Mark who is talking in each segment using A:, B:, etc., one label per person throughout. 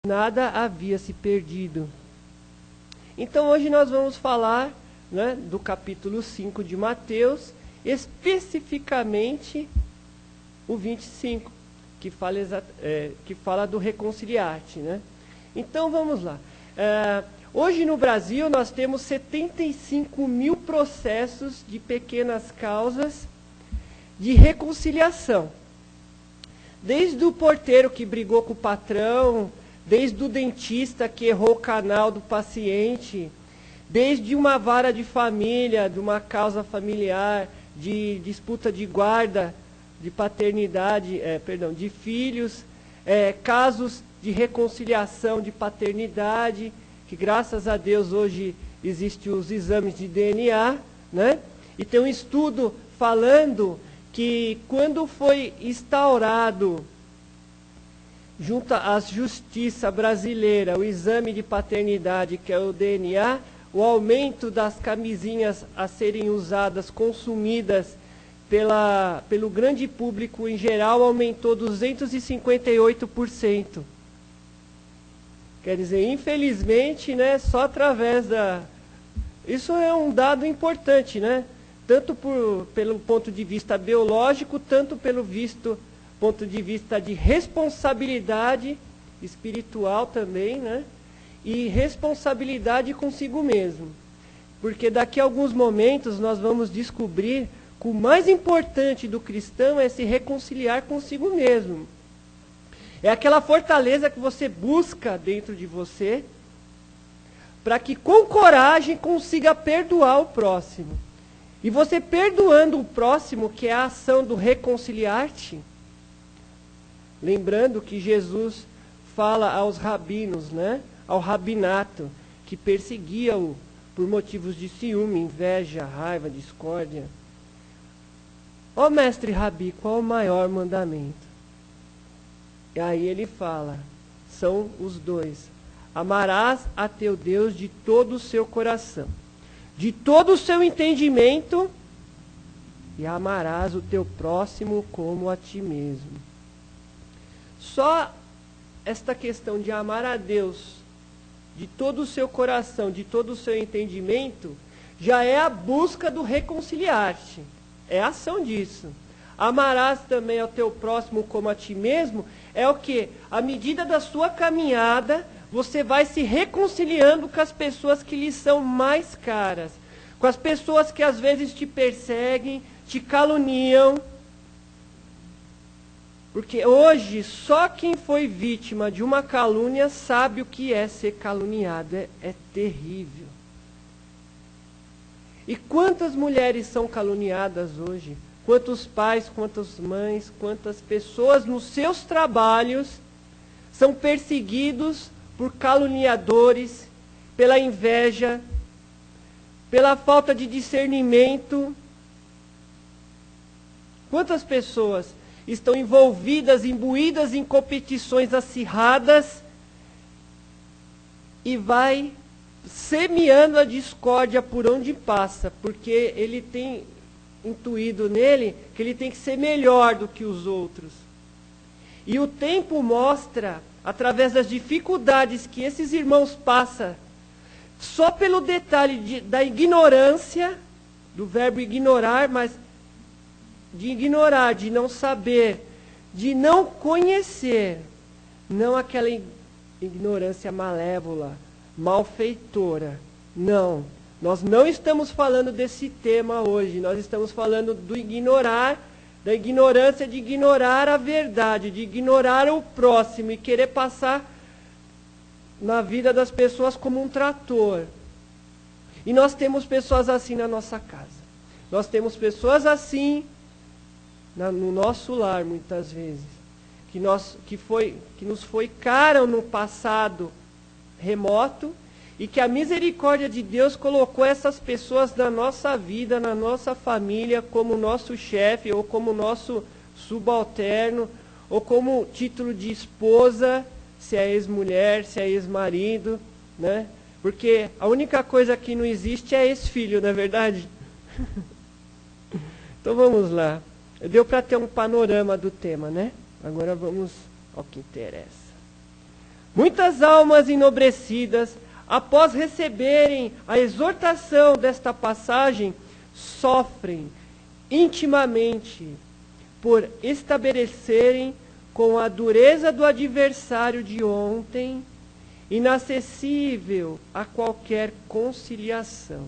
A: nada havia se perdido. Então hoje nós vamos falar, né, do capítulo 5 de Mateus, especificamente o 25, que fala do reconciliar-te, né? Então vamos lá. Hoje no Brasil nós temos 75 mil processos de pequenas causas de reconciliação. Desde o porteiro que brigou com o patrão, desde o dentista que errou o canal do paciente, desde uma vara de família, de uma causa familiar, de disputa de guarda, de paternidade, de filhos, casos de reconciliação de paternidade, que graças a Deus hoje existem os exames de DNA, né? E tem um estudo falando que quando foi instaurado junto à justiça brasileira o exame de paternidade, que é o DNA, o aumento das camisinhas a serem usadas, consumidas pelo grande público em geral, aumentou 258%. Quer dizer, infelizmente, né, só através da... Isso é um dado importante, né? Tanto pelo ponto de vista biológico, tanto pelo ponto de vista de responsabilidade espiritual também, né? E responsabilidade consigo mesmo. Porque daqui a alguns momentos nós vamos descobrir que o mais importante do cristão é se reconciliar consigo mesmo. É aquela fortaleza que você busca dentro de você, para que com coragem consiga perdoar o próximo. E você perdoando o próximo, que é a ação do reconciliar-te, lembrando que Jesus fala aos rabinos, né, ao rabinato, que perseguia-o por motivos de ciúme, inveja, raiva, discórdia. Ó mestre Rabi, qual o maior mandamento? E aí ele fala, são os dois. Amarás a teu Deus de todo o seu coração, de todo o seu entendimento, e amarás o teu próximo como a ti mesmo. Só esta questão de amar a Deus de todo o seu coração, de todo o seu entendimento, já é a busca do reconciliar-te. É a ação disso. Amarás também ao teu próximo como a ti mesmo, é o que? À medida da sua caminhada, você vai se reconciliando com as pessoas que lhe são mais caras, com as pessoas que às vezes te perseguem, te caluniam. Porque hoje, só quem foi vítima de uma calúnia sabe o que é ser caluniado. É terrível. E quantas mulheres são caluniadas hoje? Quantos pais, quantas mães, quantas pessoas nos seus trabalhos são perseguidos por caluniadores, pela inveja, pela falta de discernimento. Quantas pessoas estão envolvidas, imbuídas em competições acirradas e vai semeando a discórdia por onde passa, porque ele tem intuído nele que ele tem que ser melhor do que os outros. E o tempo mostra, através das dificuldades que esses irmãos passam, só pelo detalhe da ignorância, do verbo ignorar, mas de ignorar, de não saber, de não conhecer, não aquela ignorância malévola, malfeitora. Não, nós não estamos falando desse tema hoje, nós estamos falando do ignorar, da ignorância de ignorar a verdade, de ignorar o próximo e querer passar na vida das pessoas como um trator. E nós temos pessoas assim na nossa casa. Nós temos pessoas assim no nosso lar, muitas vezes, que nos foi caro no passado remoto, e que a misericórdia de Deus colocou essas pessoas na nossa vida, na nossa família, como nosso chefe, ou como nosso subalterno, ou como título de esposa, se é ex-mulher, se é ex-marido, né? Porque a única coisa que não existe é ex-filho, não é verdade? Então vamos lá. Deu para ter um panorama do tema, né? Agora vamos ao que interessa. Muitas almas enobrecidas, após receberem a exortação desta passagem, sofrem intimamente por estabelecerem com a dureza do adversário de ontem, inacessível a qualquer conciliação.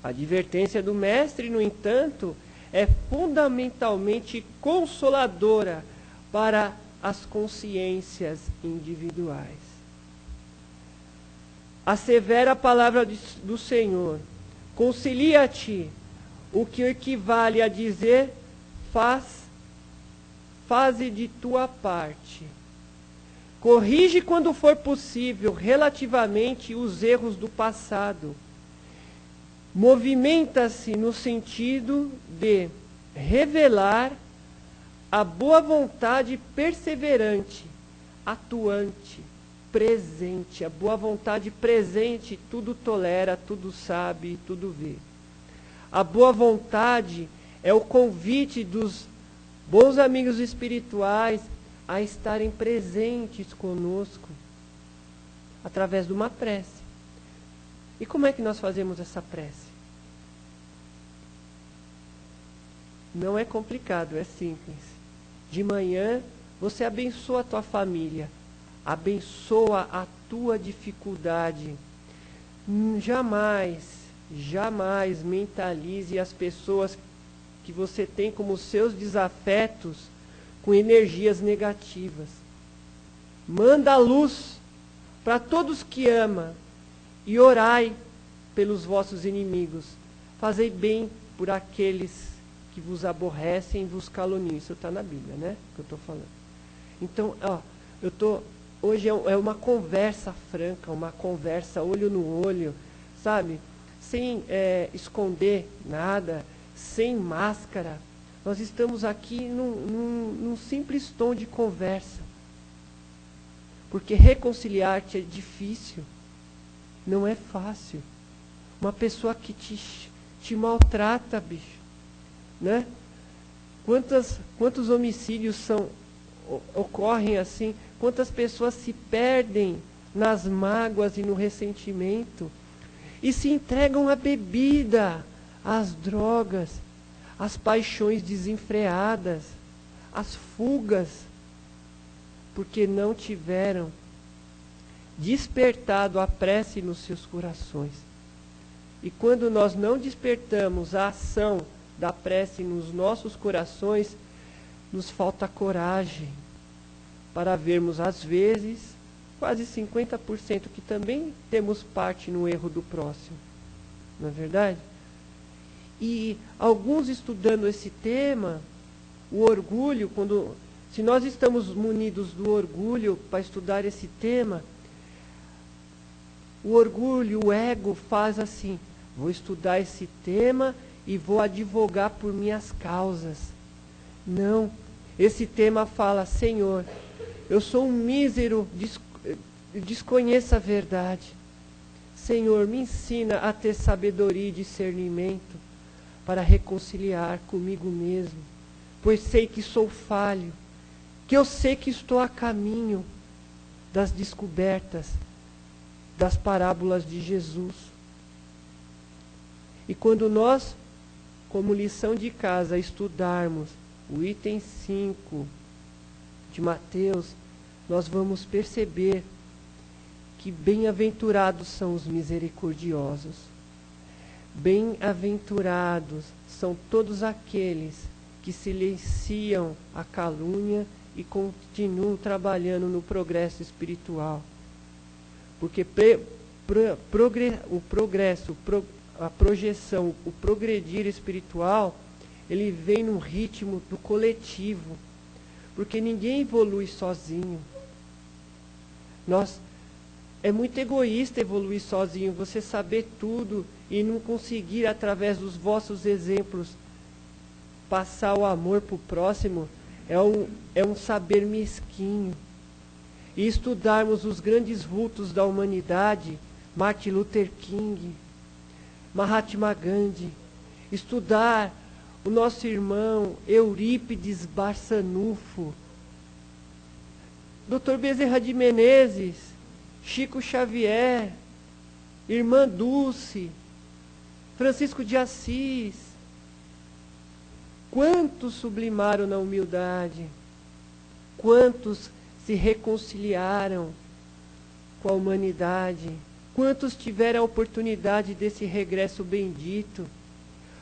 A: A advertência do mestre, no entanto, é fundamentalmente consoladora para as consciências individuais. Assevera a palavra do Senhor: concilia-te, o que equivale a dizer, faze de tua parte. Corrige quando for possível relativamente os erros do passado. Movimenta-se no sentido de revelar a boa vontade perseverante, atuante, presente. A boa vontade presente tudo tolera, tudo sabe, tudo vê. A boa vontade é o convite dos bons amigos espirituais a estarem presentes conosco através de uma prece. E como é que nós fazemos essa prece? Não é complicado, é simples. De manhã, você abençoa a tua família, abençoa a tua dificuldade. Jamais mentalize as pessoas que você tem como seus desafetos com energias negativas. Manda a luz para todos que ama e orai pelos vossos inimigos. Fazei bem por aqueles que vos aborrecem e vos caluniam. Isso está na Bíblia, né? Que eu estou falando. Então, hoje é uma conversa franca, uma conversa olho no olho, sabe? Sem esconder nada, sem máscara. Nós estamos aqui num simples tom de conversa. Porque reconciliar-te é difícil. Não é fácil. Uma pessoa que te maltrata, bicho. Né? Quantos homicídios ocorrem assim? Quantas pessoas se perdem nas mágoas e no ressentimento e se entregam à bebida, às drogas, às paixões desenfreadas, às fugas, porque não tiveram despertado a prece nos seus corações. E quando nós não despertamos a ação da prece nos nossos corações, nos falta coragem para vermos, às vezes, quase 50% que também temos parte no erro do próximo. Não é verdade? E alguns estudando esse tema, o orgulho, se nós estamos munidos do orgulho para estudar esse tema, o orgulho, o ego faz assim: vou estudar esse tema e vou advogar por minhas causas. Não, esse tema fala: Senhor, eu sou um mísero, desconheço a verdade. Senhor, me ensina a ter sabedoria e discernimento para reconciliar comigo mesmo, pois sei que sou falho, que eu sei que estou a caminho das descobertas das parábolas de Jesus. E quando nós, como lição de casa, estudarmos o item 5 de Mateus, nós vamos perceber que bem-aventurados são os misericordiosos. Bem-aventurados são todos aqueles que silenciam a calúnia e continuam trabalhando no progresso espiritual. Porque o progresso, a projeção, o progredir espiritual, ele vem no ritmo do coletivo. Porque ninguém evolui sozinho. É muito egoísta evoluir sozinho, você saber tudo e não conseguir, através dos vossos exemplos, passar o amor para o próximo, é um saber mesquinho. E estudarmos os grandes vultos da humanidade, Martin Luther King, Mahatma Gandhi, estudar o nosso irmão Eurípides Barçanufo, Dr. Bezerra de Menezes, Chico Xavier, Irmã Dulce, Francisco de Assis. Quantos sublimaram na humildade? Quantos se reconciliaram com a humanidade? Quantos tiveram a oportunidade desse regresso bendito?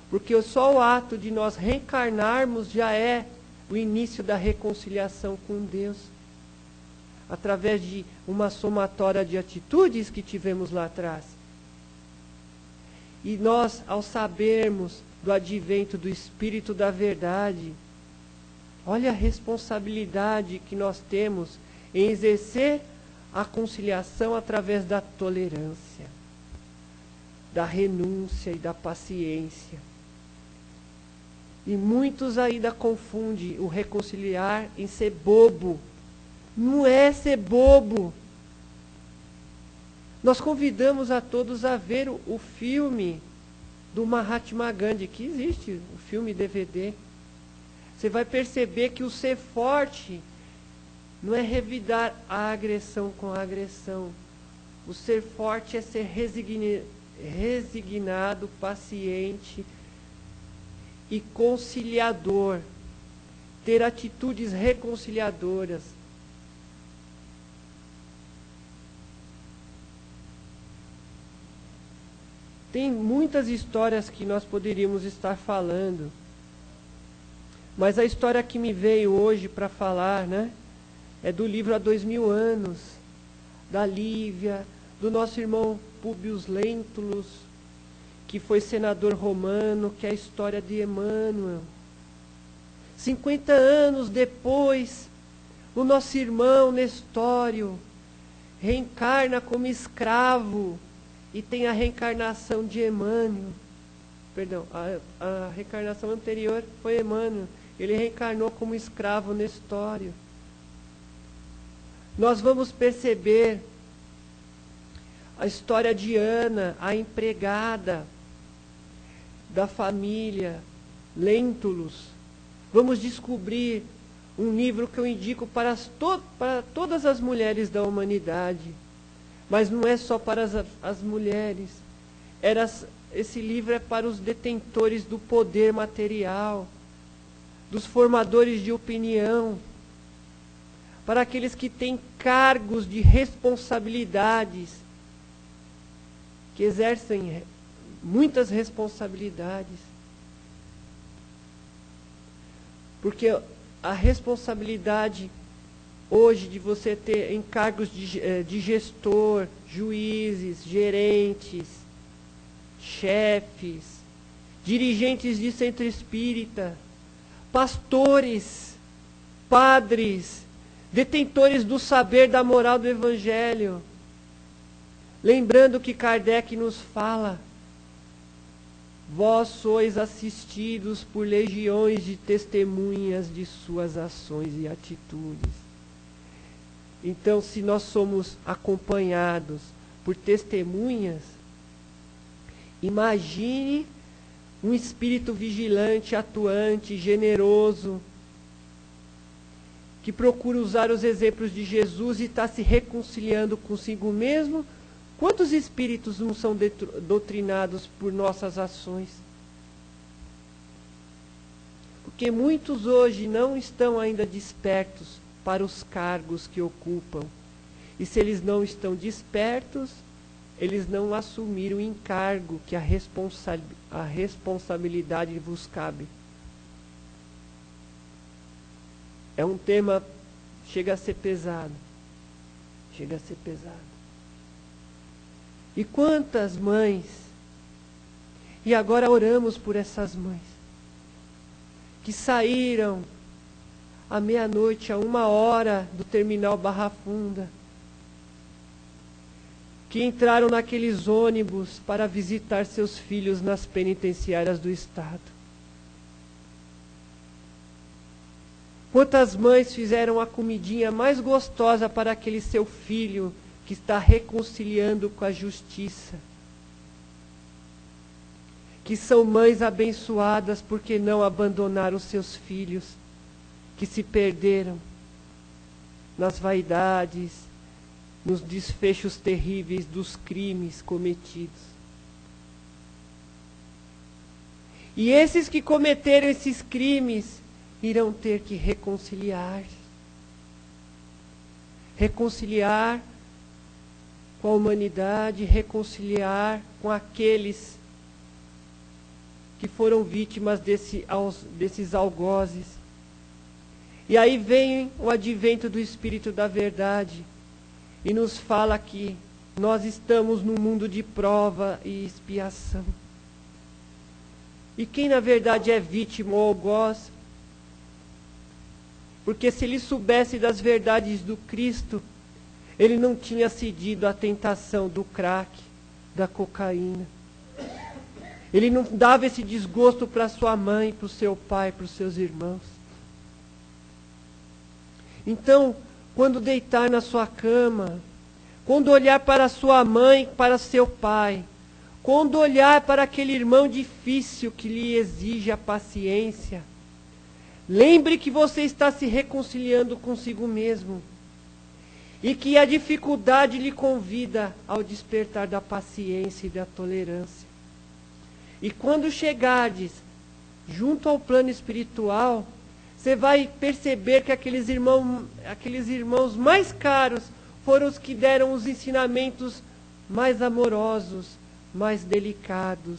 A: Porque só o ato de nós reencarnarmos já é o início da reconciliação com Deus. Através de uma somatória de atitudes que tivemos lá atrás. E nós, ao sabermos do advento do Espírito da Verdade, olha a responsabilidade que nós temos em exercer a conciliação através da tolerância, da renúncia e da paciência. E muitos ainda confundem o reconciliar em ser bobo. Não é ser bobo. Nós convidamos a todos a ver o filme do Mahatma Gandhi, que existe, o filme DVD. Você vai perceber que o ser forte não é revidar a agressão com a agressão. O ser forte é ser resignado, paciente e conciliador. Ter atitudes reconciliadoras. Tem muitas histórias que nós poderíamos estar falando. Mas a história que me veio hoje para falar, né, é do livro Há 2000 Anos, da Lívia, do nosso irmão Públio Lentulus, que foi senador romano, que é a história de Emmanuel. 50 anos depois, o nosso irmão Nestório reencarna como escravo e tem a reencarnação de Emmanuel. Perdão, a reencarnação anterior foi Emmanuel. Ele reencarnou como escravo Nestório. Nós vamos perceber a história de Ana, a empregada da família Lentulus. Vamos descobrir um livro que eu indico para todas as mulheres da humanidade. Mas não é só para as mulheres. Esse livro é para os detentores do poder material, dos formadores de opinião, para aqueles que têm cargos de responsabilidades, que exercem muitas responsabilidades. Porque a responsabilidade hoje de você ter encargos de gestor, juízes, gerentes, chefes, dirigentes de centro espírita, pastores, padres, detentores do saber da moral do Evangelho. Lembrando que Kardec nos fala: vós sois assistidos por legiões de testemunhas de suas ações e atitudes. Então, se nós somos acompanhados por testemunhas, imagine um espírito vigilante, atuante, generoso, que procura usar os exemplos de Jesus e está se reconciliando consigo mesmo. Quantos espíritos não são doutrinados por nossas ações? Porque muitos hoje não estão ainda despertos para os cargos que ocupam. E se eles não estão despertos, eles não assumiram o encargo que a responsabilidade vos cabe. É um tema, chega a ser pesado. Chega a ser pesado. E quantas mães, e agora oramos por essas mães, que saíram à meia-noite, a 1h do terminal Barra Funda, que entraram naqueles ônibus para visitar seus filhos nas penitenciárias do Estado. Quantas mães fizeram a comidinha mais gostosa para aquele seu filho que está reconciliando com a justiça? Que são mães abençoadas porque não abandonaram seus filhos, que se perderam. nas vaidades, nos desfechos terríveis dos crimes cometidos. E esses que cometeram esses crimes irão ter que reconciliar. Reconciliar com a humanidade, reconciliar com aqueles que foram vítimas desses algozes. E aí vem o advento do Espírito da Verdade e nos fala que nós estamos num mundo de prova e expiação. E quem na verdade é vítima ou algoz? Porque se ele soubesse das verdades do Cristo, ele não tinha cedido à tentação do crack, da cocaína. Ele não dava esse desgosto para sua mãe, para o seu pai, para os seus irmãos. Então, quando deitar na sua cama, quando olhar para sua mãe, para seu pai, quando olhar para aquele irmão difícil que lhe exige a paciência, lembre que você está se reconciliando consigo mesmo. E que a dificuldade lhe convida ao despertar da paciência e da tolerância. E quando chegardes junto ao plano espiritual, você vai perceber que aqueles irmãos mais caros foram os que deram os ensinamentos mais amorosos, mais delicados,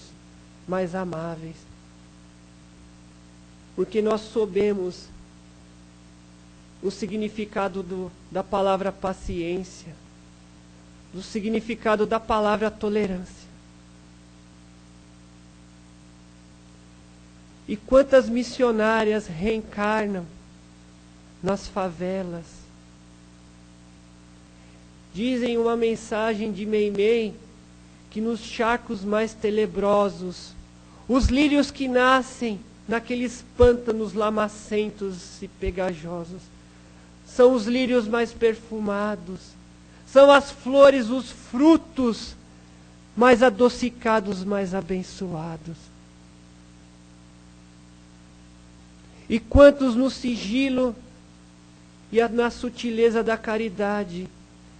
A: mais amáveis. Porque nós soubemos o significado da palavra paciência, do significado da palavra tolerância. E quantas missionárias reencarnam nas favelas? Dizem uma mensagem de Meimei que nos charcos mais tenebrosos, os lírios que nascem naqueles pântanos lamacentos e pegajosos, são os lírios mais perfumados, são as flores, os frutos mais adocicados, mais abençoados. E quantos no sigilo e na sutileza da caridade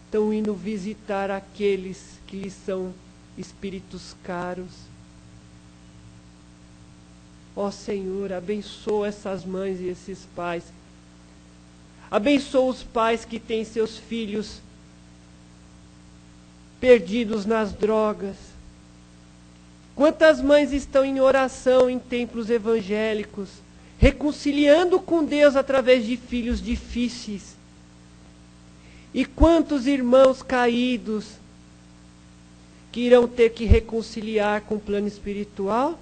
A: estão indo visitar aqueles que lhes são espíritos caros. Ó Senhor, abençoa essas mães e esses pais. Abençoa os pais que têm seus filhos perdidos nas drogas. Quantas mães estão em oração em templos evangélicos, reconciliando com Deus através de filhos difíceis? E quantos irmãos caídos que irão ter que reconciliar com o plano espiritual?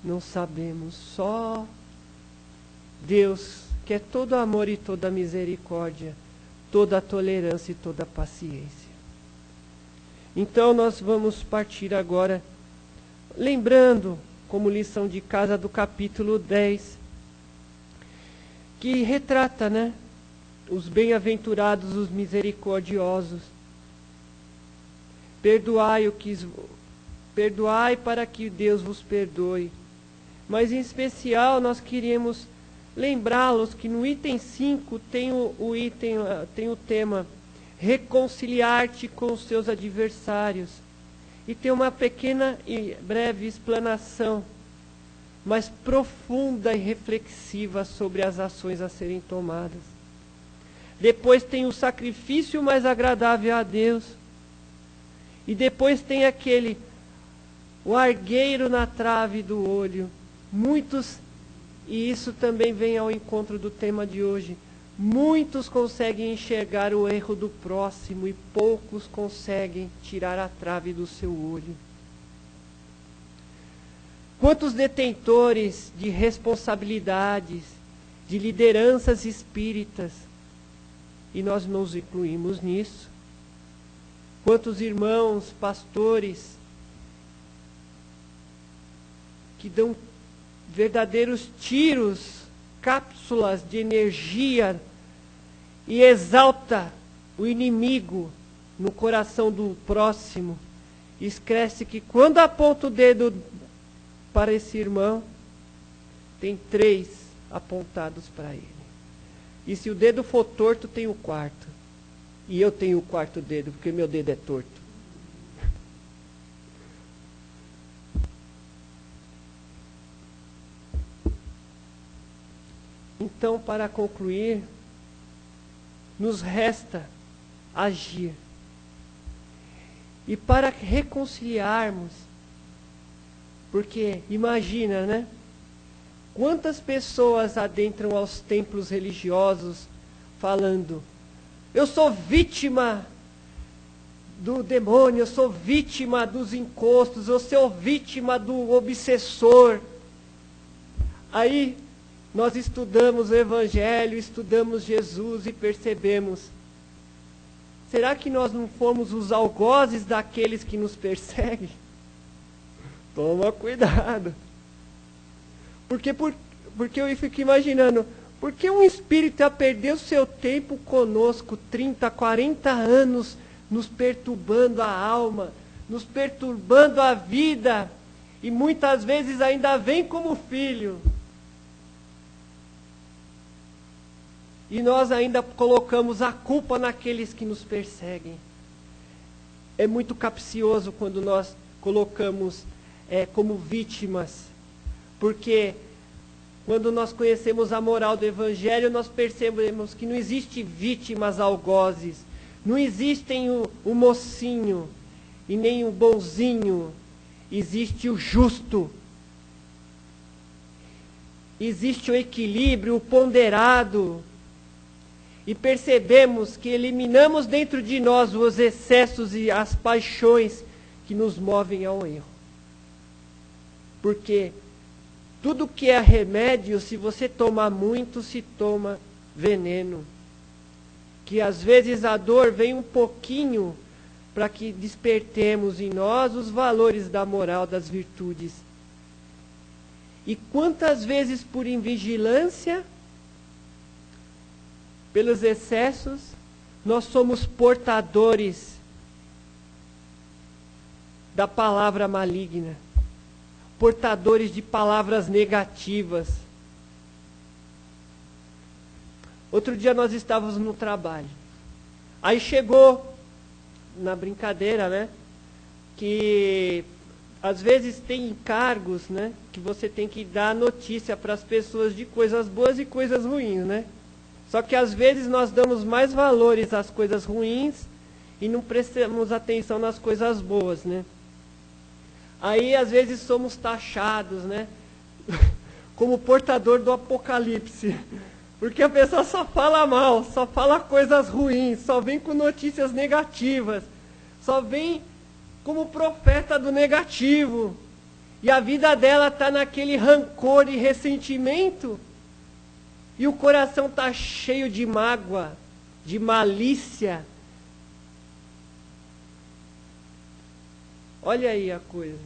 A: Não sabemos, só Deus, que é todo amor e toda misericórdia, toda tolerância e toda paciência. Então nós vamos partir agora, lembrando, como lição de casa, do capítulo 10, que retrata, os bem-aventurados, os misericordiosos. Perdoai para que Deus vos perdoe. Mas em especial nós queríamos lembrá-los que no item 5 tem o tema reconciliar-te com os seus adversários. E tem uma pequena e breve explanação, mas profunda e reflexiva sobre as ações a serem tomadas. Depois tem o sacrifício mais agradável a Deus. E depois tem o argueiro na trave do olho. Muitos, e isso também vem ao encontro do tema de hoje, muitos conseguem enxergar o erro do próximo e poucos conseguem tirar a trave do seu olho. Quantos detentores de responsabilidades, de lideranças espíritas, e nós nos incluímos nisso, quantos irmãos, pastores, que dão verdadeiros tiros, cápsulas de energia e exalta o inimigo no coração do próximo. E esquece que quando aponta o dedo para esse irmão, tem 3 apontados para ele. E se o dedo for torto, tem o quarto. E eu tenho o quarto dedo, porque meu dedo é torto. Então, para concluir, nos resta agir. E para reconciliarmos, porque imagina, né? Quantas pessoas adentram aos templos religiosos falando: eu sou vítima do demônio, eu sou vítima dos encostos, eu sou vítima do obsessor. Aí nós estudamos o Evangelho, estudamos Jesus e percebemos: será que nós não fomos os algozes daqueles que nos perseguem? Toma cuidado. Porque eu fico imaginando, por que um espírito ia perder o seu tempo conosco, 30, 40 anos, nos perturbando a alma, nos perturbando a vida, e muitas vezes ainda vem como filho. E nós ainda colocamos a culpa naqueles que nos perseguem. É muito capcioso quando nós colocamos como vítimas. Porque quando nós conhecemos a moral do Evangelho, nós percebemos que não existe vítimas algozes. Não existem o mocinho e nem o bonzinho. Existe o justo. Existe o equilíbrio, o ponderado. E percebemos que eliminamos dentro de nós os excessos e as paixões que nos movem ao erro. Porque tudo que é remédio, se você tomar muito, se toma veneno. Que às vezes a dor vem um pouquinho para que despertemos em nós os valores da moral, das virtudes. E quantas vezes por invigilância, pelos excessos, nós somos portadores da palavra maligna, portadores de palavras negativas. Outro dia nós estávamos no trabalho. Aí chegou, na brincadeira, né? Que às vezes tem encargos, né? Que você tem que dar notícia para as pessoas de coisas boas e coisas ruins, né? Só que às vezes nós damos mais valores às coisas ruins e não prestamos atenção nas coisas boas, né? Aí às vezes somos taxados, né? Como portador do apocalipse. Porque a pessoa só fala mal, só fala coisas ruins, só vem com notícias negativas, só vem como profeta do negativo. E a vida dela está naquele rancor e ressentimento. E o coração está cheio de mágoa, de malícia. Olha aí a coisa.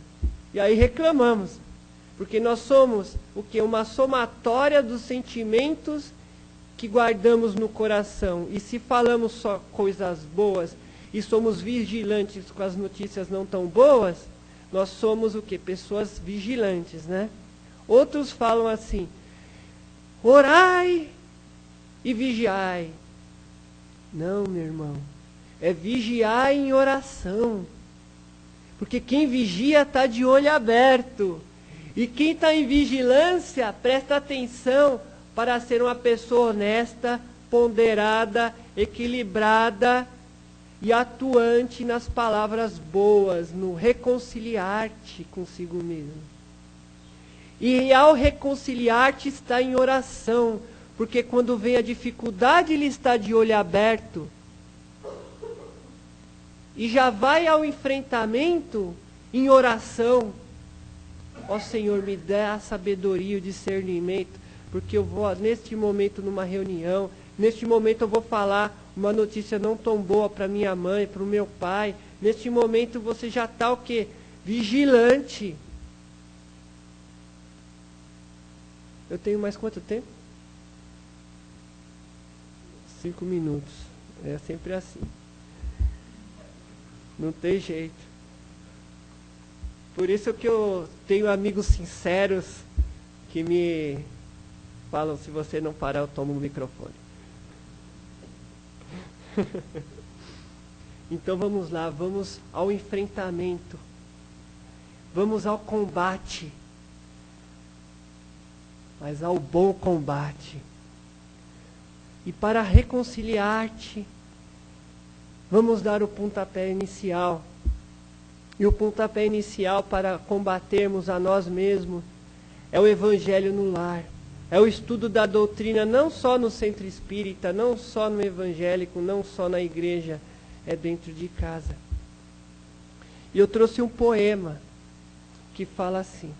A: E aí reclamamos. Porque nós somos o quê? Uma somatória dos sentimentos que guardamos no coração. E se falamos só coisas boas e somos vigilantes com as notícias não tão boas, nós somos o quê? Pessoas vigilantes, né? Outros falam assim: orai e vigiai. Não, meu irmão. É vigiar em oração. Porque quem vigia está de olho aberto. E quem está em vigilância, presta atenção para ser uma pessoa honesta, ponderada, equilibrada e atuante nas palavras boas, no reconciliar-te consigo mesmo. E ao reconciliar-te está em oração, porque quando vem a dificuldade ele está de olho aberto. E já vai ao enfrentamento em oração. Ó Senhor, me dá a sabedoria e o discernimento, porque eu vou neste momento numa reunião, neste momento eu vou falar uma notícia não tão boa para minha mãe, para o meu pai. Neste momento você já está o quê? Vigilante. Eu tenho mais quanto tempo? 5 minutos. É sempre assim. Não tem jeito. Por isso que eu tenho amigos sinceros que me falam: se você não parar, eu tomo o microfone. Então vamos lá, vamos ao enfrentamento. Vamos ao combate. Mas ao bom combate. E para reconciliar-te, vamos dar o pontapé inicial. E o pontapé inicial para combatermos a nós mesmos é o Evangelho no lar. É o estudo da doutrina não só no centro espírita, não só no evangélico, não só na igreja, é dentro de casa. E eu trouxe um poema que fala assim.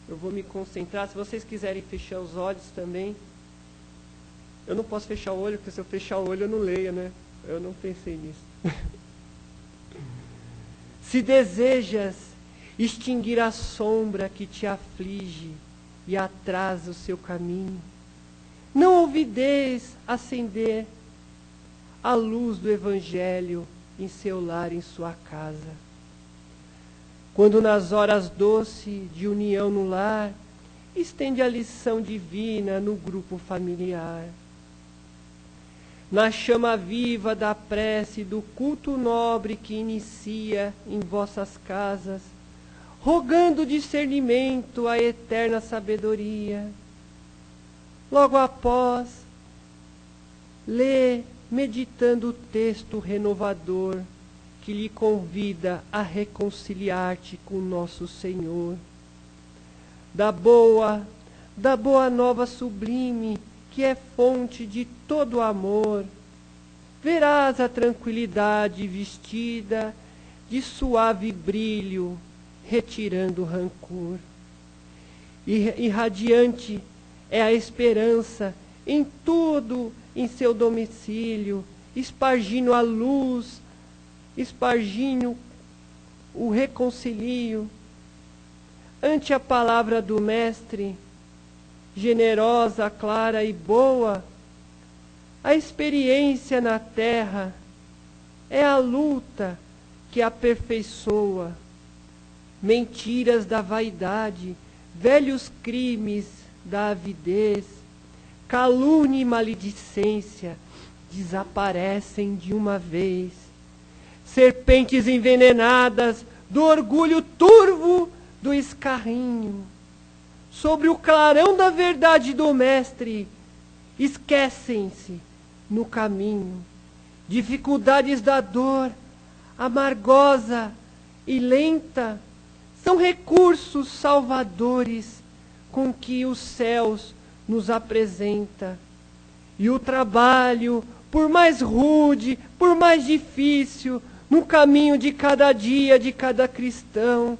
A: Eu vou me concentrar, se vocês quiserem fechar os olhos também. Eu não posso fechar o olho, porque se eu fechar o olho eu não leio, né? Eu não pensei nisso. Se desejas extinguir a sombra que te aflige e atrasa o seu caminho, não ouvideis acender a luz do Evangelho em seu lar, em sua casa. Quando nas horas doces de união no lar, estende a lição divina no grupo familiar. Na chama viva da prece, do culto nobre que inicia em vossas casas, rogando discernimento à eterna sabedoria. Logo após, lê, meditando o texto renovador, que lhe convida a reconciliar-te com nosso Senhor. Da boa nova sublime, que é fonte de todo amor, verás a tranquilidade vestida de suave brilho, retirando o rancor. E radiante é a esperança em tudo, em seu domicílio, espargindo a luz, espargindo o reconcilio. Ante a palavra do Mestre, generosa, clara e boa, a experiência na terra é a luta que aperfeiçoa. Mentiras da vaidade, velhos crimes da avidez, calúnia e maledicência desaparecem de uma vez. Serpentes envenenadas do orgulho turvo do escarrinho, sobre o clarão da verdade do Mestre, esquecem-se no caminho. Dificuldades da dor, amargosa e lenta, são recursos salvadores com que os céus nos apresenta. E o trabalho, por mais rude, por mais difícil, no caminho de cada dia, de cada cristão,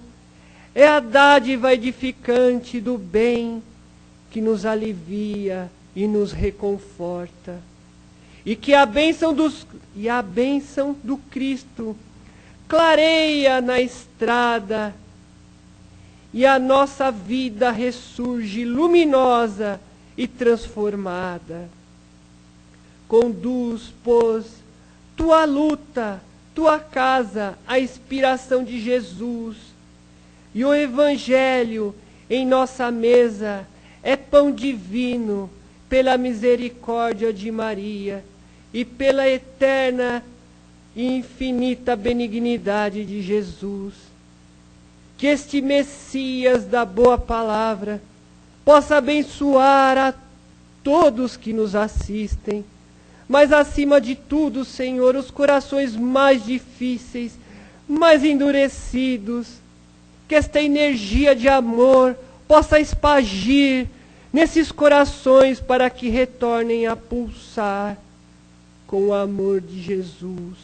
A: é a dádiva edificante do bem que nos alivia e nos reconforta. E que a bênção do Cristo clareia na estrada, e a nossa vida ressurge luminosa e transformada. Conduz, pois, tua luta, tua casa, à inspiração de Jesus. E o Evangelho em nossa mesa é pão divino pela misericórdia de Maria e pela eterna e infinita benignidade de Jesus. Que este Messias da boa palavra possa abençoar a todos que nos assistem, mas acima de tudo, Senhor, os corações mais difíceis, mais endurecidos, que esta energia de amor possa espargir nesses corações para que retornem a pulsar com o amor de Jesus.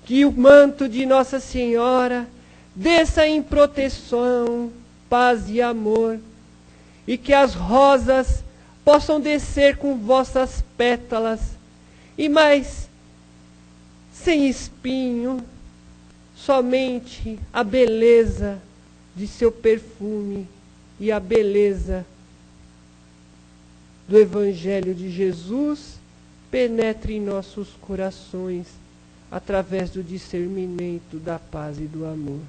A: Que o manto de Nossa Senhora desça em proteção, paz e amor, e que as rosas possam descer com vossas pétalas, e mais sem espinho, somente a beleza de seu perfume e a beleza do Evangelho de Jesus penetre em nossos corações através do discernimento da paz e do amor.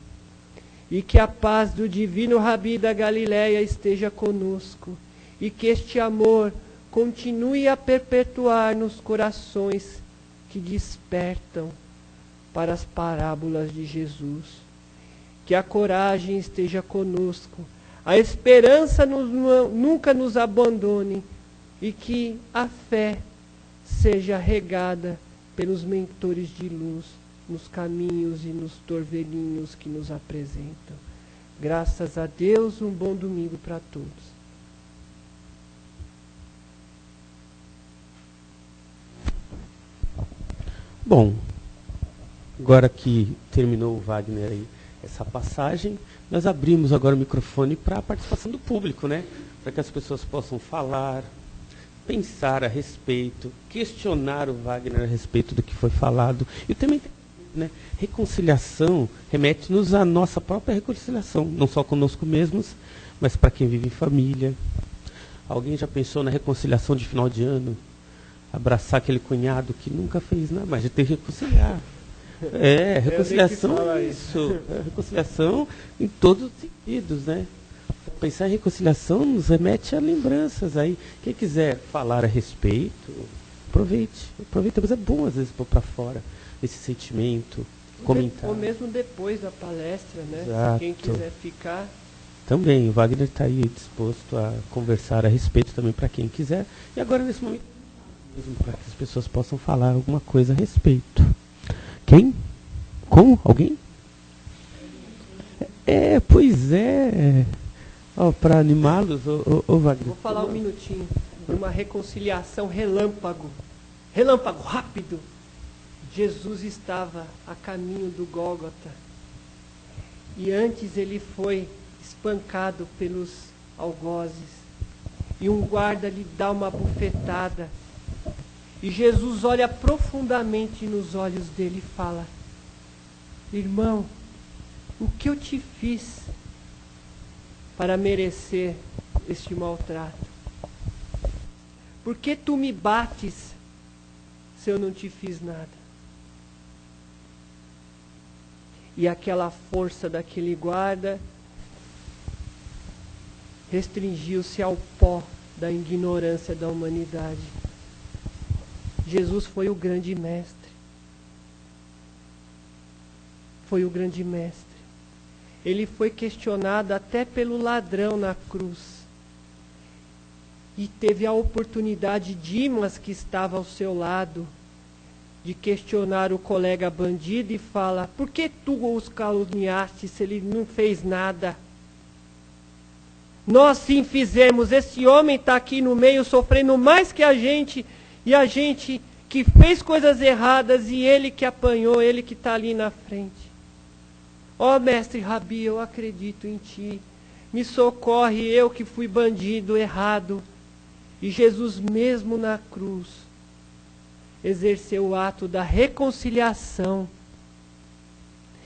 A: E que a paz do divino Rabi da Galileia esteja conosco, e que este amor continue a perpetuar nos corações que despertam para as parábolas de Jesus. Que a coragem esteja conosco, a esperança nunca nos abandone e que a fé seja regada pelos mentores de luz nos caminhos e nos torvelinhos que nos apresentam. Graças a Deus, um bom domingo para todos.
B: Bom, agora que terminou o Wagner aí, essa passagem, nós abrimos agora o microfone para a participação do público, né? Para que as pessoas possam falar, pensar a respeito, questionar o Wagner a respeito do que foi falado. E também, né, reconciliação remete-nos à nossa própria reconciliação, não só conosco mesmos, mas para quem vive em família. Alguém já pensou na reconciliação de final de ano? Abraçar aquele cunhado que nunca fez nada, mas a gente tem que reconciliar. Reconciliação é isso. Reconciliação em todos os sentidos, né? Pensar em reconciliação nos remete a lembranças aí. Quem quiser falar a respeito, aproveite. Aproveita, mas é bom às vezes pôr para fora esse sentimento, comentar.
A: Ou mesmo depois da palestra, né?
B: Exato.
A: Quem quiser ficar.
B: Também, o Wagner está aí disposto a conversar a respeito também para quem quiser. E agora nesse momento, mesmo para que as pessoas possam falar alguma coisa a respeito. Quem? Como? Alguém? Pois é. Para animá-los, Wagner.
A: Vou falar um minutinho de uma reconciliação relâmpago. Relâmpago, rápido. Jesus estava a caminho do Gólgota. E antes ele foi espancado pelos algozes. E um guarda lhe dá uma bufetada. E Jesus olha profundamente nos olhos dele e fala: irmão, o que eu te fiz para merecer este maltrato? Por que tu me bates se eu não te fiz nada? E aquela força daquele guarda restringiu-se ao pó da ignorância da humanidade. Jesus foi o grande mestre. Foi o grande mestre. Ele foi questionado até pelo ladrão na cruz. E teve a oportunidade, Dimas, que estava ao seu lado, de questionar o colega bandido e fala: por que tu os caluniaste se ele não fez nada? Nós sim fizemos. Esse homem está aqui no meio sofrendo mais que a gente. E a gente que fez coisas erradas e ele que apanhou, ele que está ali na frente. Ó mestre Rabi, eu acredito em ti. Me socorre, eu que fui bandido, errado. E Jesus mesmo na cruz exerceu o ato da reconciliação.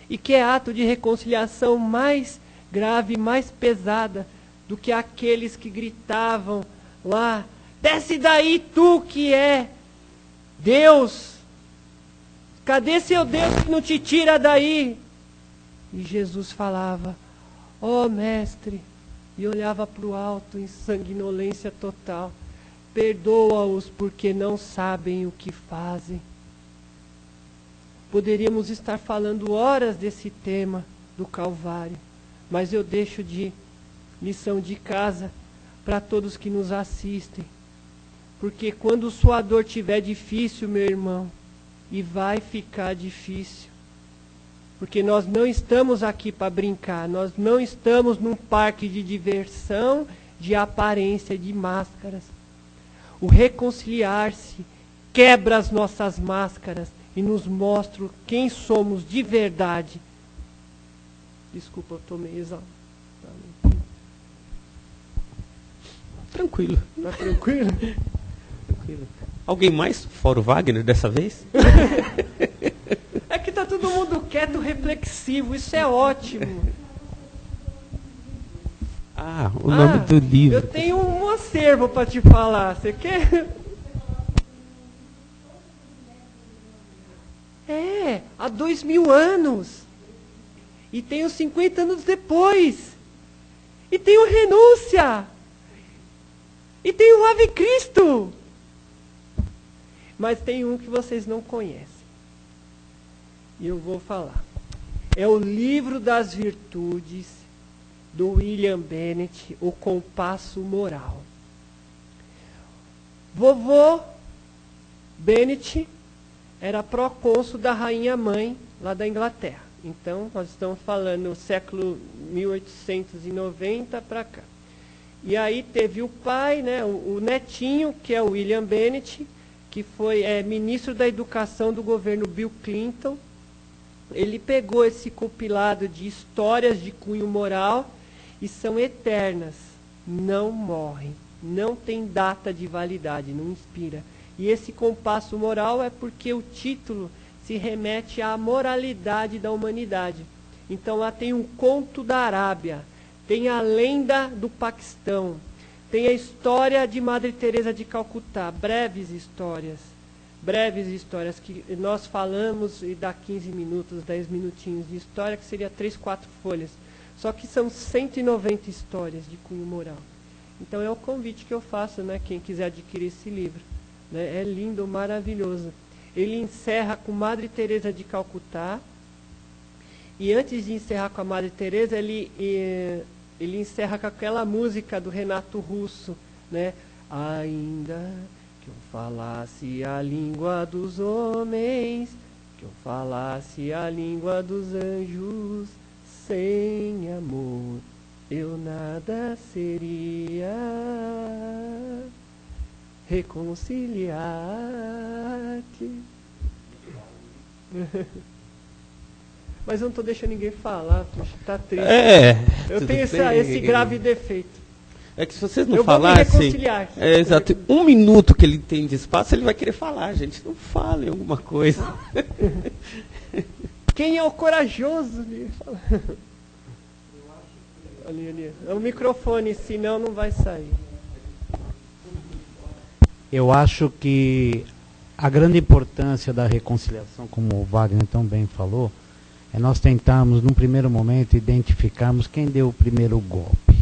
A: E que é ato de reconciliação mais grave, mais pesada do que aqueles que gritavam lá: desce daí tu que é Deus. Cadê seu Deus que não te tira daí? E Jesus falava: ó mestre, e olhava para o alto em sanguinolência total: perdoa-os porque não sabem o que fazem. Poderíamos estar falando horas desse tema do Calvário, mas eu deixo de lição de casa para todos que nos assistem. Porque quando sua dor estiver difícil, meu irmão, e vai ficar difícil, porque nós não estamos aqui para brincar, nós não estamos num parque de diversão, de aparência, de máscaras. O reconciliar-se quebra as nossas máscaras e nos mostra quem somos de verdade. Desculpa, eu estou meio exausto.
B: Tranquilo.
A: Tá tranquilo?
B: Tranquilo. Alguém mais, fora o Wagner, dessa vez?
A: É que tá todo mundo quieto, reflexivo, isso é ótimo.
B: O nome do livro.
A: Eu tenho um acervo para te falar, você quer? Há 2000 anos. E tem os 50 anos depois. E tem o Renúncia. E tem o Ave Cristo. Mas tem um que vocês não conhecem. E eu vou falar. É o Livro das Virtudes, do William Bennett, O Compasso Moral. Vovô Bennett era procônsul da rainha mãe lá da Inglaterra. Então, nós estamos falando do século 1890 para cá. E aí teve o pai, né, o netinho, que é o William Bennett, que foi ministro da Educação do governo Bill Clinton. Ele pegou esse compilado de histórias de cunho moral e são eternas, não morrem, não tem data de validade, não inspira. E esse compasso moral é porque o título se remete à moralidade da humanidade. Então lá tem um conto da Arábia, tem a lenda do Paquistão, tem a história de Madre Teresa de Calcutá, breves histórias que nós falamos e dá 15 minutos, 10 minutinhos de história, que seria 3, 4 folhas. Só que são 190 histórias de cunho moral. Então é o convite que eu faço, né, quem quiser adquirir esse livro. Né, é lindo, maravilhoso. Ele encerra com Madre Teresa de Calcutá. E antes de encerrar com a Madre Teresa, ele encerra com aquela música do Renato Russo, né? Ainda que eu falasse a língua dos homens, que eu falasse a língua dos anjos, sem amor eu nada seria. Reconciliar-te. Mas eu não estou deixando ninguém falar, poxa, tá triste. Eu tenho esse grave defeito.
B: É que se vocês não falassem, exato, 1 minuto que ele tem de espaço, ele vai querer falar, gente. Não fale alguma coisa.
A: Quem é o corajoso? Ali. É o microfone, senão não vai sair.
C: Eu acho que a grande importância da reconciliação, como o Wagner tão bem falou, é nós tentarmos, num primeiro momento, identificarmos quem deu o primeiro golpe.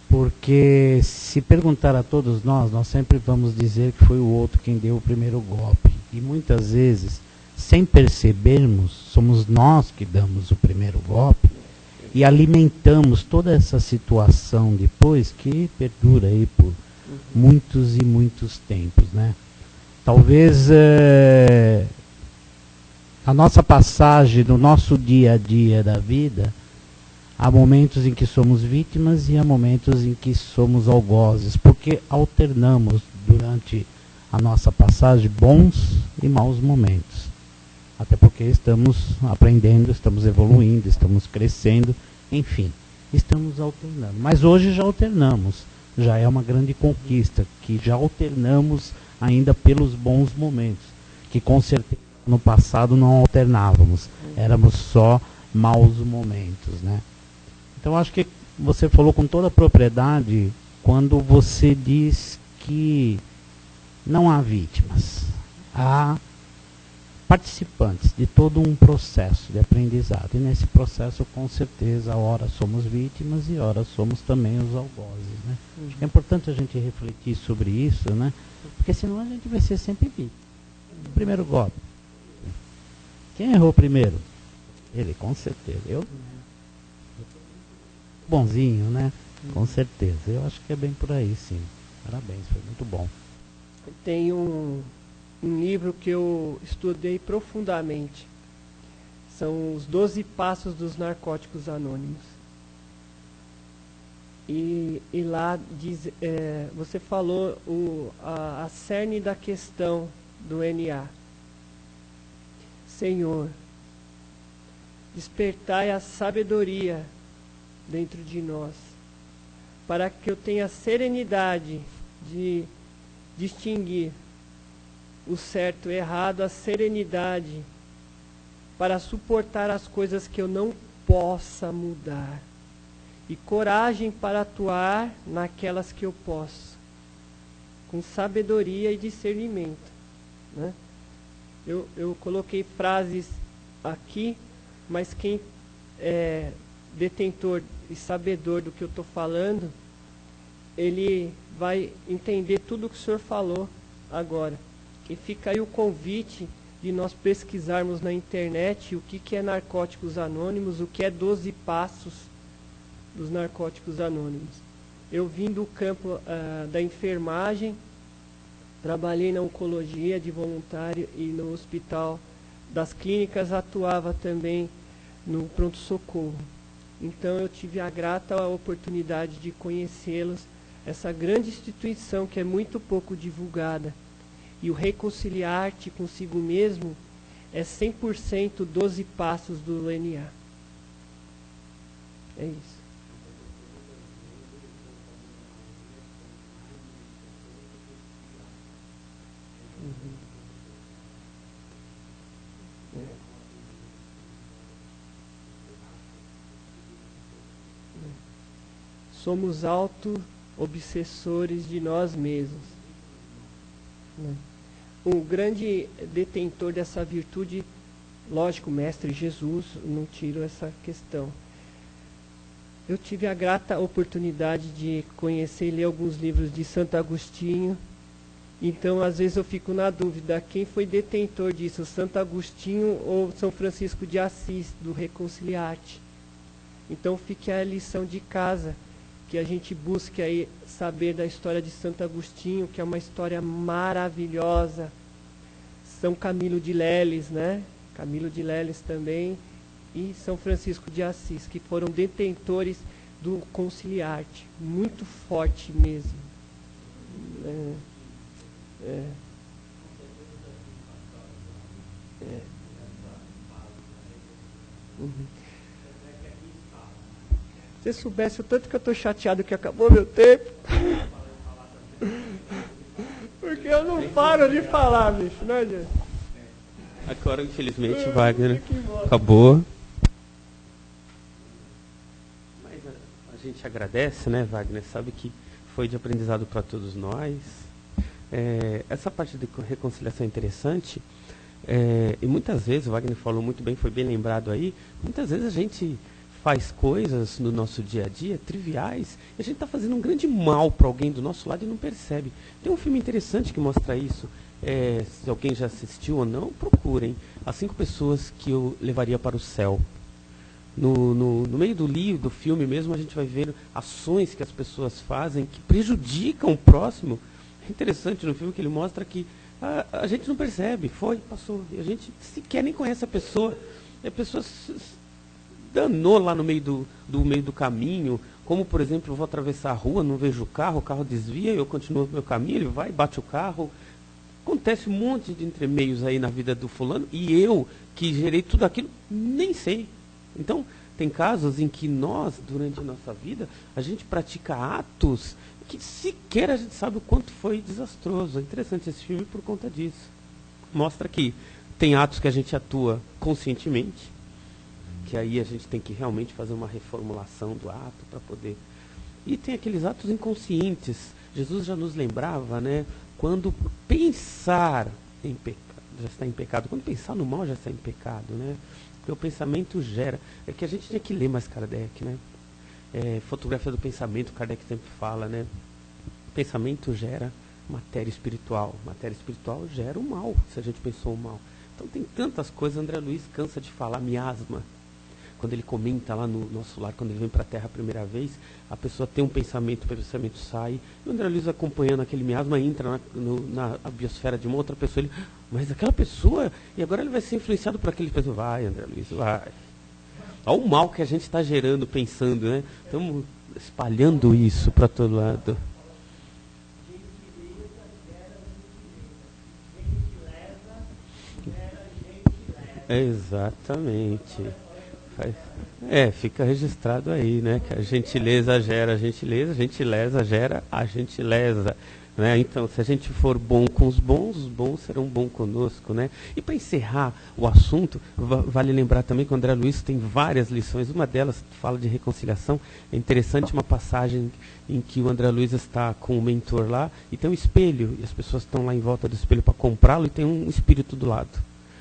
C: Porque se perguntar a todos nós sempre vamos dizer que foi o outro quem deu o primeiro golpe. E muitas vezes, sem percebermos, somos nós que damos o primeiro golpe e alimentamos toda essa situação depois que perdura aí por muitos e muitos tempos, né? Talvez a nossa passagem no nosso dia a dia da vida, há momentos em que somos vítimas e há momentos em que somos algozes, porque alternamos durante a nossa passagem bons e maus momentos. Até porque estamos aprendendo, estamos evoluindo, estamos crescendo, enfim, estamos alternando. Mas hoje já alternamos, já é uma grande conquista, que já alternamos ainda pelos bons momentos, que com certeza no passado não alternávamos, éramos só maus momentos, né? Então acho que você falou com toda a propriedade quando você diz que não há vítimas, há participantes de todo um processo de aprendizado. E nesse processo, com certeza, ora somos vítimas e ora somos também os algozes, né? Acho que é importante a gente refletir sobre isso, né? Porque senão a gente vai ser sempre vítima. Primeiro golpe. Quem errou primeiro? Ele, com certeza. Eu? Bonzinho, né? Com certeza. Eu acho que é bem por aí, sim. Parabéns, foi muito bom.
A: Tem um livro que eu estudei profundamente. São os 12 Passos dos Narcóticos Anônimos. E lá diz, você falou a cerne da questão do NA. Senhor, despertai a sabedoria dentro de nós, para que eu tenha serenidade de distinguir o certo e o errado, a serenidade para suportar as coisas que eu não possa mudar, e coragem para atuar naquelas que eu posso, com sabedoria e discernimento, né? Eu coloquei frases aqui, mas quem é detentor e sabedor do que eu estou falando, ele vai entender tudo o que o senhor falou agora. E fica aí o convite de nós pesquisarmos na internet o que é Narcóticos Anônimos, o que é 12 passos dos Narcóticos Anônimos. Eu vim do campo da enfermagem, trabalhei na oncologia de voluntário e no hospital das clínicas atuava também no pronto-socorro. Então eu tive a grata oportunidade de conhecê-los, essa grande instituição que é muito pouco divulgada. E o reconciliar-te consigo mesmo é 100% 12 passos do LNA. É isso. Somos auto-obsessores de nós mesmos. O grande detentor dessa virtude, lógico, Mestre Jesus, não tiro essa questão. Eu tive a grata oportunidade de conhecer e ler alguns livros de Santo Agostinho. Então, às vezes eu fico na dúvida, quem foi detentor disso, Santo Agostinho ou São Francisco de Assis, do Reconciliar-te? Então, fique a lição de casa, que a gente busque aí saber da história de Santo Agostinho, que é uma história maravilhosa. São Camilo de Leles, né? Camilo de Leles também, e São Francisco de Assis, que foram detentores do Conciliar-te. Muito forte mesmo. Se você soubesse o tanto que eu estou chateado que acabou meu tempo. Porque eu não paro de falar, bicho, né, gente?
B: Agora, infelizmente, Wagner, acabou. Mas a gente agradece, né, Wagner? Sabe que foi de aprendizado para todos nós. Essa parte de reconciliação é interessante. E muitas vezes, o Wagner falou muito bem, foi bem lembrado aí, muitas vezes a gente faz coisas no nosso dia a dia, triviais, e a gente está fazendo um grande mal para alguém do nosso lado e não percebe. Tem um filme interessante que mostra isso. Se alguém já assistiu ou não, procurem. As 5 pessoas que eu levaria para o céu. No meio do livro, do filme mesmo, a gente vai ver ações que as pessoas fazem que prejudicam o próximo. É interessante no filme que ele mostra que a gente não percebe, passou, e a gente sequer nem conhece a pessoa. E a pessoa danou lá no meio do caminho, como por exemplo, eu vou atravessar a rua, não vejo o carro desvia, eu continuo o meu caminho, ele vai, bate o carro. Acontece um monte de entremeios aí na vida do fulano, e eu, que gerei tudo aquilo, nem sei. Então, tem casos em que nós, durante a nossa vida, a gente pratica atos que sequer a gente sabe o quanto foi desastroso. É interessante esse filme por conta disso. Mostra que tem atos que a gente atua conscientemente, que aí a gente tem que realmente fazer uma reformulação do ato para poder... E tem aqueles atos inconscientes. Jesus já nos lembrava, né? Quando pensar em pecado, já está em pecado. Quando pensar no mal, já está em pecado, né? Porque o pensamento gera... É que a gente tinha que ler mais Kardec, né? Fotografia do pensamento, Kardec sempre fala, né? Pensamento gera matéria espiritual. Matéria espiritual gera o mal, se a gente pensou o mal. Então tem tantas coisas. André Luiz cansa de falar miasma. Quando ele comenta lá no Nosso Lar, quando ele vem para a Terra a primeira vez, a pessoa tem um pensamento, o pensamento sai, e o André Luiz acompanhando aquele miasma, entra na biosfera de uma outra pessoa, ele, mas aquela pessoa, e agora ele vai ser influenciado por aquele pessoa. Vai, André Luiz, vai. Olha o mal que a gente está gerando, pensando, né? Estamos espalhando isso para todo lado. Exatamente. Fica registrado aí, né? Que a gentileza gera a gentileza gera a gentileza. Né? Então, se a gente for bom com os bons serão bons conosco. Né? E para encerrar o assunto, vale lembrar também que o André Luiz tem várias lições. Uma delas fala de reconciliação. É interessante uma passagem em que o André Luiz está com o mentor lá e tem um espelho, e as pessoas estão lá em volta do espelho para comprá-lo e tem um espírito do lado.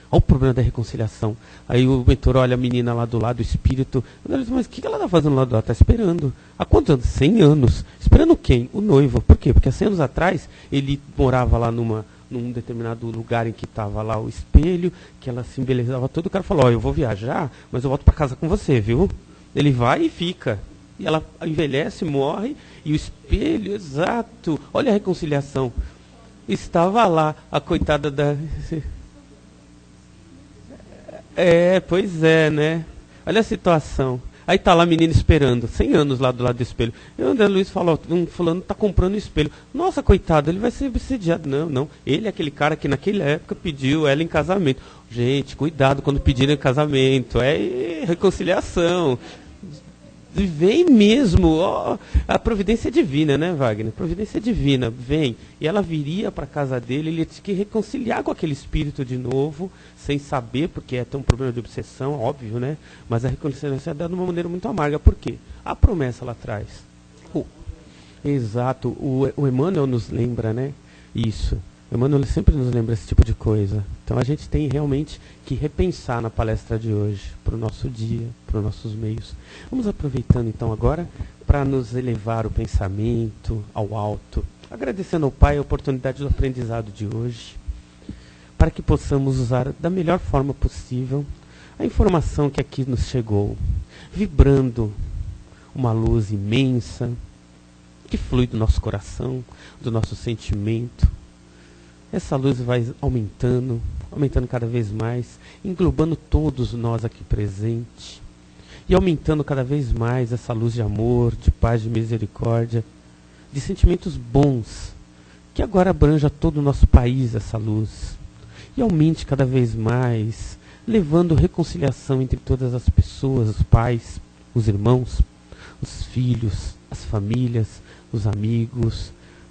B: Olha o problema da reconciliação. Aí o mentor olha a menina lá do lado, o espírito. Mas o que ela está fazendo lá do lado? Está esperando. Há quantos anos? 100 anos. Esperando quem? O noivo. Por quê? Porque há 100 anos atrás ele morava lá num determinado lugar em que estava lá o espelho, que ela se embelezava todo. O cara falou, eu vou viajar, mas eu volto para casa com você, viu? Ele vai e fica. E ela envelhece, morre, e o espelho, exato. Olha a reconciliação. Estava lá a coitada da... pois é, né? Olha a situação. Aí tá lá a menina esperando, 100 anos lá do lado do espelho. E o André Luiz falou, fulano tá comprando espelho. Nossa, coitado, ele vai ser obsediado. Não. Ele é aquele cara que naquela época pediu ela em casamento. Gente, cuidado quando pedirem em casamento. É reconciliação. Vem mesmo, a providência é divina, né, Wagner? Providência divina, vem. E ela viria para a casa dele, ele tinha que reconciliar com aquele espírito de novo, sem saber, porque tem um problema de obsessão, óbvio, né? Mas a reconciliação é dada de uma maneira muito amarga. Por quê? A promessa lá atrás. Exato, o Emmanuel nos lembra, né? Isso. Emmanuel sempre nos lembra esse tipo de coisa. Então a gente tem realmente que repensar na palestra de hoje, para o nosso dia, para os nossos meios. Vamos aproveitando então agora para nos elevar o pensamento ao alto, agradecendo ao Pai a oportunidade do aprendizado de hoje, para que possamos usar da melhor forma possível a informação que aqui nos chegou, vibrando uma luz imensa que flui do nosso coração, do nosso sentimento. Essa luz vai aumentando cada vez mais, englobando todos nós aqui presentes, e aumentando cada vez mais essa luz de amor, de paz, de misericórdia, de sentimentos bons, que agora abranja todo o nosso país essa luz, e aumente cada vez mais, levando reconciliação entre todas as pessoas, os pais, os irmãos, os filhos, as famílias, os amigos.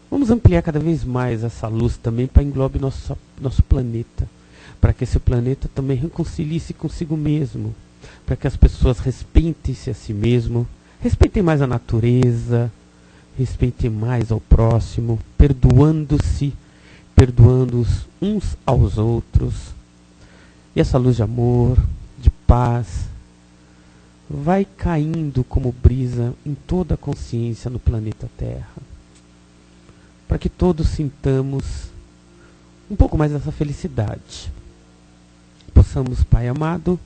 B: Vamos ampliar cada vez mais essa luz também para englobar nosso planeta, para que esse planeta também reconcilie-se consigo mesmo, para que as pessoas respeitem-se a si mesmo, respeitem mais a natureza, respeitem mais ao próximo, perdoando-se, perdoando-os uns aos outros. E essa luz de amor, de paz, vai caindo como brisa em toda a consciência no planeta Terra, para que todos sintamos um pouco mais dessa felicidade. Possamos, Pai amado,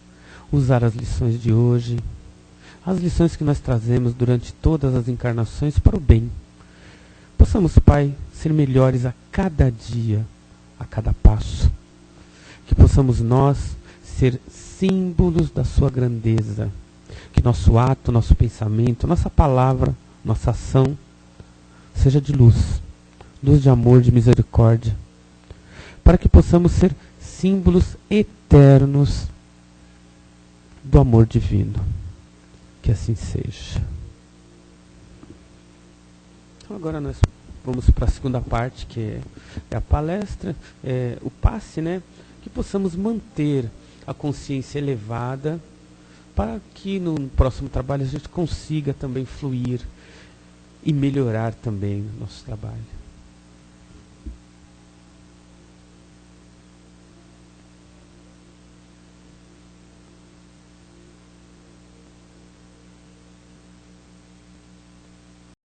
B: usar as lições de hoje, as lições que nós trazemos durante todas as encarnações para o bem. Possamos, Pai, ser melhores a cada dia, a cada passo. Que possamos nós ser símbolos da sua grandeza. Que nosso ato, nosso pensamento, nossa palavra, nossa ação seja de luz. Luz de amor, de misericórdia, para que possamos ser símbolos eternos do amor divino. Que assim seja. Então agora nós vamos para a segunda parte, que é a palestra, o passe, né? Que possamos manter a consciência elevada, para que no próximo trabalho a gente consiga também fluir e melhorar também o nosso trabalho.